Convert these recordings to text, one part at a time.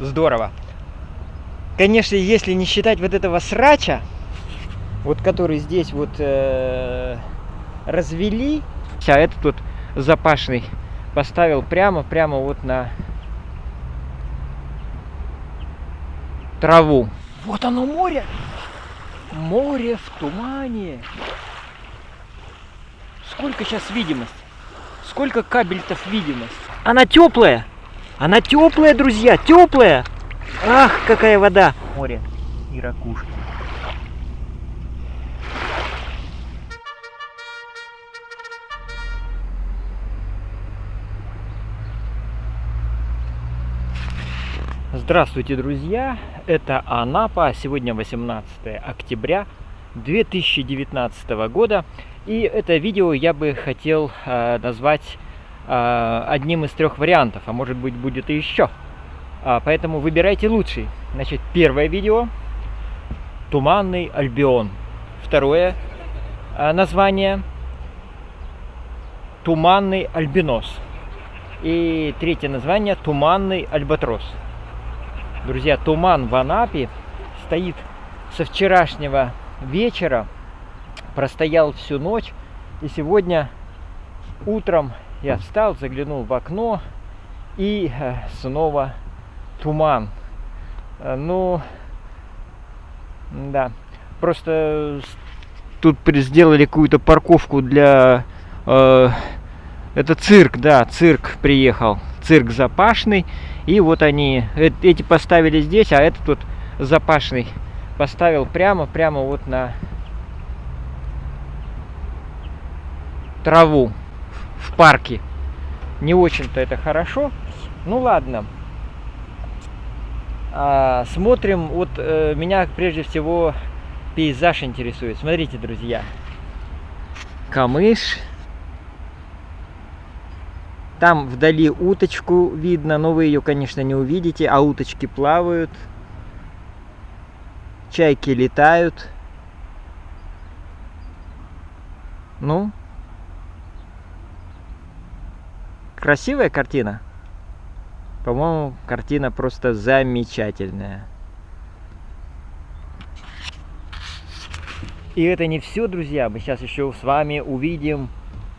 здорово. Конечно, если не считать вот этого срача, вот который здесь вот развели, а этот вот запашный поставил прямо вот на траву. Вот оно море! Море в тумане. Сколько сейчас видимость? Сколько кабельтов видимость? Она теплая! Она теплая, друзья, теплая! Ах, какая вода! Море и ракушки. Здравствуйте, друзья! Это Анапа. Сегодня 18 октября 2019 года. И это видео я бы хотел назвать одним из 3 вариантов, а может быть будет и еще. Поэтому выбирайте лучший. Значит, первое видео — Туманный Альбион. Второе название — Туманный Альбинос. И третье название — Туманный Альбатрос. Друзья, туман в Анапе стоит со вчерашнего вечера, простоял всю ночь. И сегодня утром я встал, заглянул в окно, и снова туман. Ну, да, просто тут сделали какую-то парковку для... это цирк, да, цирк приехал, цирк запашный. И вот они, эти поставили здесь, а этот вот запашный поставил прямо вот на траву в парке. Не очень-то это хорошо. Ну ладно. Смотрим. Вот меня прежде всего пейзаж интересует. Смотрите, друзья. Камыш. Там вдали уточку видно, но вы ее, конечно, не увидите, а уточки плавают. Чайки летают. Ну, красивая картина. По-моему, картина просто замечательная. И это не все, друзья. Мы сейчас еще с вами увидим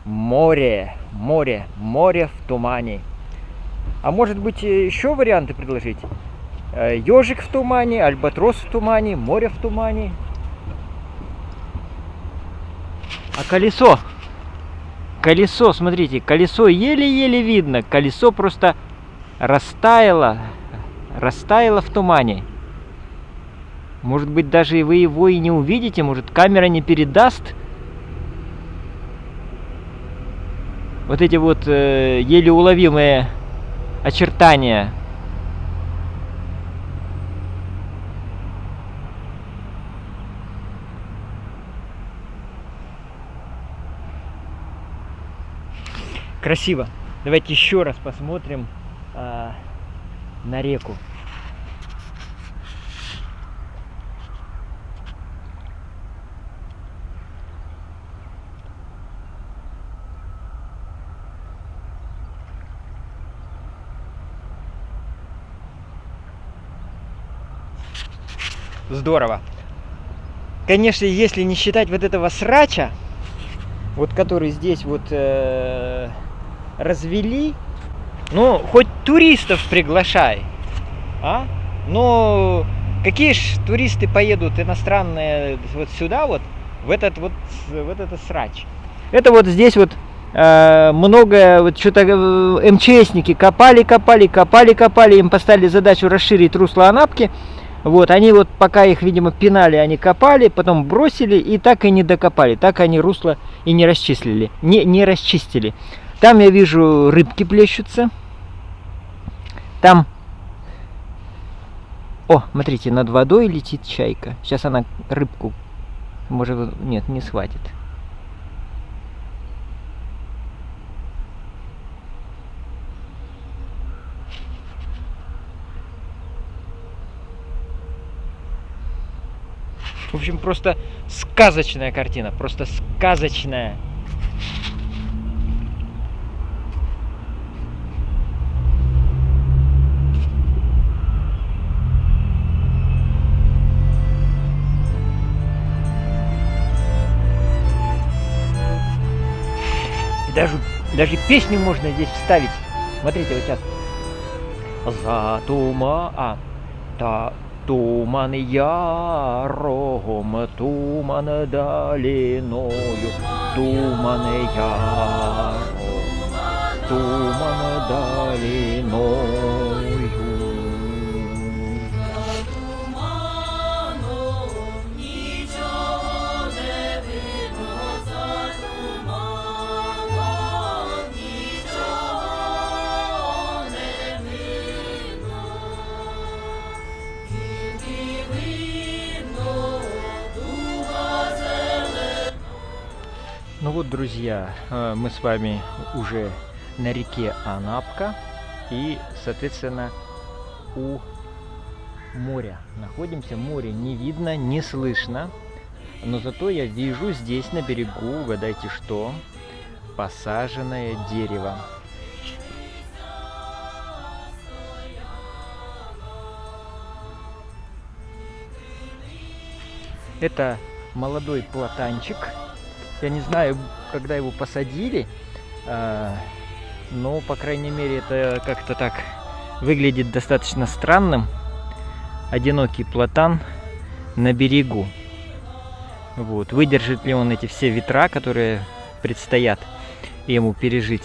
море в тумане. А может быть еще варианты предложить? Ежик в тумане, альбатрос в тумане, море в тумане. А колесо? Колесо, смотрите, колесо еле-еле видно. Колесо просто растаяло в тумане. Может быть, даже вы его и не увидите, может, камера не передаст вот эти вот еле уловимые очертания. Красиво. Давайте еще раз посмотрим на реку. Здорово. Конечно, если не считать вот этого срача, вот который здесь вот развели, ну, хоть туристов приглашай, а? Но какие ж туристы поедут иностранные вот сюда вот, в этот срач? Это вот здесь вот много, вот что-то МЧСники копали, им поставили задачу расширить русло Анапки. Вот, они вот, пока их, видимо, пинали, они копали, потом бросили и так и не докопали. Так они русло и не расчистили. Не расчистили. Там я вижу, рыбки плещутся. Там... О, смотрите, над водой летит чайка. Сейчас она рыбку... Может, нет, не схватит. В общем, просто сказочная картина, просто сказочная. Даже песню можно здесь вставить. Смотрите, вот сейчас. Туман яром, туман долиною, туман яром, туман долиною. Ну вот, друзья, мы с вами уже на реке Анапка и, соответственно, у моря находимся. Море не видно, не слышно, но зато я вижу здесь на берегу, угадайте что, посаженное дерево. Это молодой платанчик. Я не знаю, когда его посадили, но, по крайней мере, это как-то так выглядит достаточно странным. Одинокий платан на берегу. Вот. Выдержит ли он эти все ветра, которые предстоит ему пережить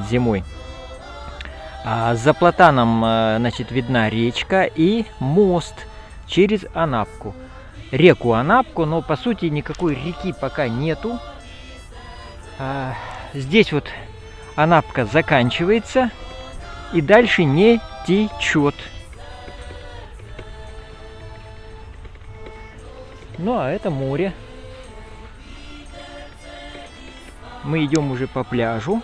зимой. За платаном, значит, видна речка и мост через Анапку. Реку Анапку, но по сути никакой реки пока нету. Здесь вот Анапка заканчивается и дальше не течет. Ну а это море. Мы идем уже по пляжу.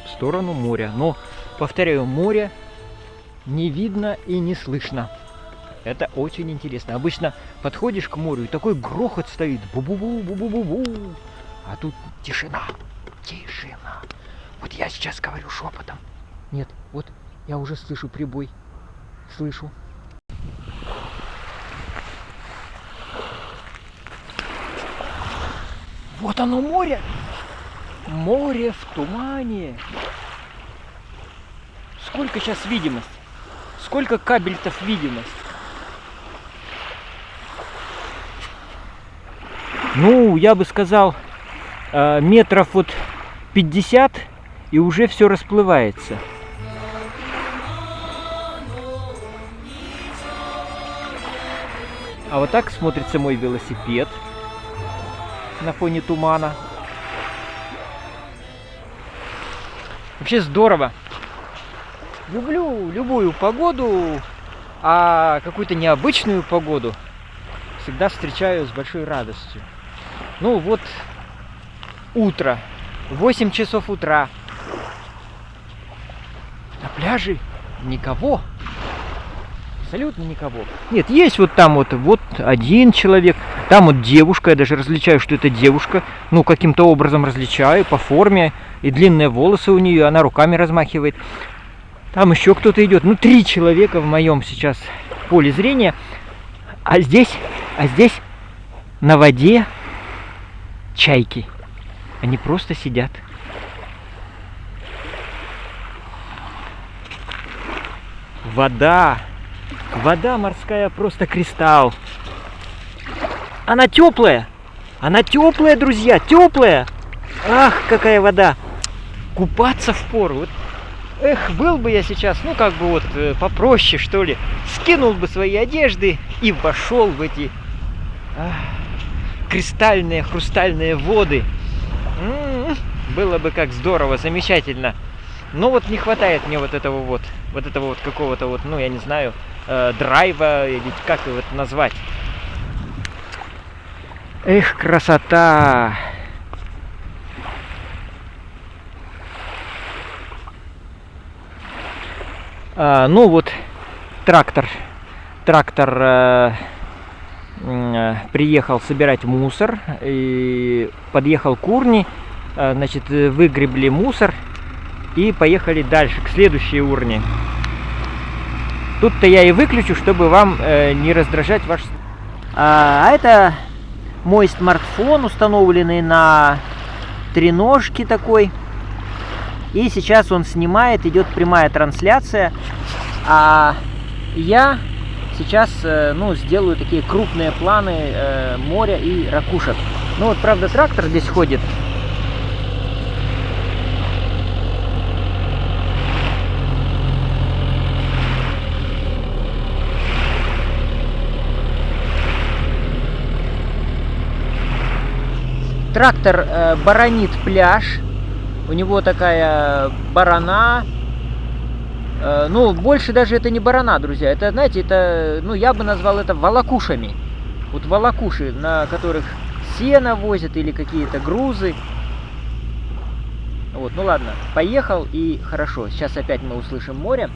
В сторону моря. Но, повторяю, море не видно и не слышно. Это очень интересно. Обычно подходишь к морю и такой грохот стоит. Бу-бу-бу, бу-бу-бу-бу. А тут тишина. Тишина. Вот я сейчас говорю шепотом. Нет, вот я уже слышу прибой. Слышу. Вот оно море. Море в тумане. Сколько сейчас видимость? Сколько кабельтов видимость? Ну, я бы сказал, метров вот 50, и уже все расплывается. А вот так смотрится мой велосипед на фоне тумана. Вообще здорово. Люблю любую погоду, а какую-то необычную погоду всегда встречаю с большой радостью. Ну вот утро, 8 часов утра. На пляже никого. Абсолютно никого. Нет, есть вот там вот один человек. Там вот девушка, я даже различаю, что это девушка. Ну, каким-то образом различаю по форме. И длинные волосы у нее, она руками размахивает. Там еще кто-то идет. Ну, 3 человека в моем сейчас поле зрения. А здесь на воде чайки. Они просто сидят. Вода морская просто кристалл. Она теплая, друзья, теплая. Ах, какая вода. Купаться впору. Вот. Эх, был бы я сейчас, ну как бы вот попроще, что ли. Скинул бы свои одежды и вошел в эти кристальные, хрустальные воды. Было бы как здорово, замечательно. Но вот не хватает мне вот этого какого-то вот, ну я не знаю, драйва или как его это назвать. Эх, красота! Ну вот трактор приехал собирать мусор и подъехал к урне, значит, выгребли мусор и поехали дальше к следующей урне. Тут-то я и выключу, чтобы вам не раздражать ваш... А это мой смартфон, установленный на треножке такой. И сейчас он снимает, идет прямая трансляция. А я сейчас сделаю такие крупные планы моря и ракушек. Ну вот, правда, трактор здесь ходит. Трактор баранит пляж. У него такая барана. Ну, больше даже это не барана, друзья. Это, знаете, это, ну, я бы назвал это волокушами. Вот волокуши, на которых сено возят или какие-то грузы. Вот, ну ладно, поехал и хорошо. Сейчас опять мы услышим море.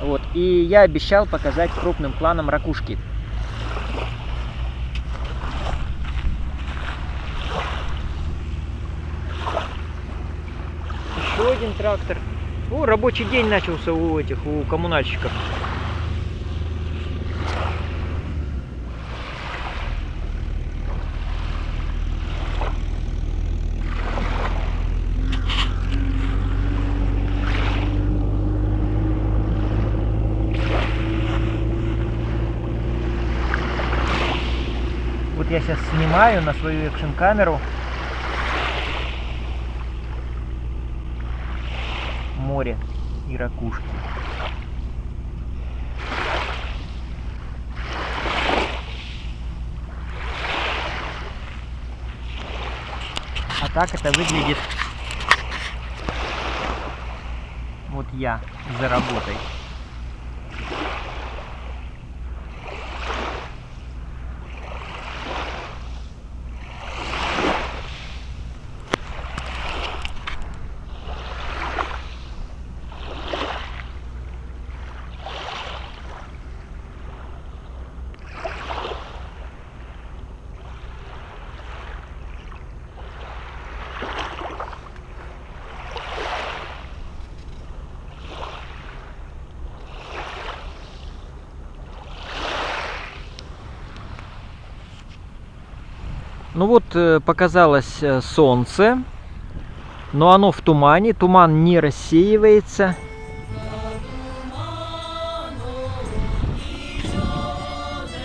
Вот, и я обещал показать крупным планом ракушки. Еще один трактор. О, рабочий день начался у коммунальщиков. Вот я сейчас снимаю на свою экшн-камеру море и ракушки. А так это выглядит вот я за работой. Ну вот показалось солнце, но оно в тумане, туман не рассеивается.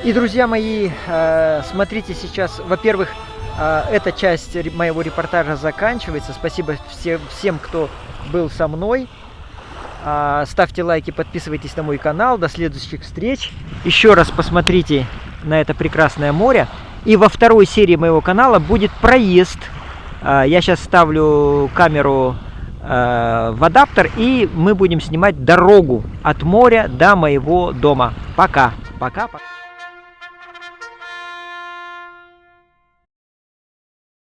И, друзья мои, смотрите сейчас, во-первых, эта часть моего репортажа заканчивается. Спасибо всем, кто был со мной. Ставьте лайки, подписывайтесь на мой канал. До следующих встреч. Еще раз посмотрите на это прекрасное море. И во второй серии моего канала будет проезд. Я сейчас ставлю камеру в адаптер, и мы будем снимать дорогу от моря до моего дома. Пока. Пока.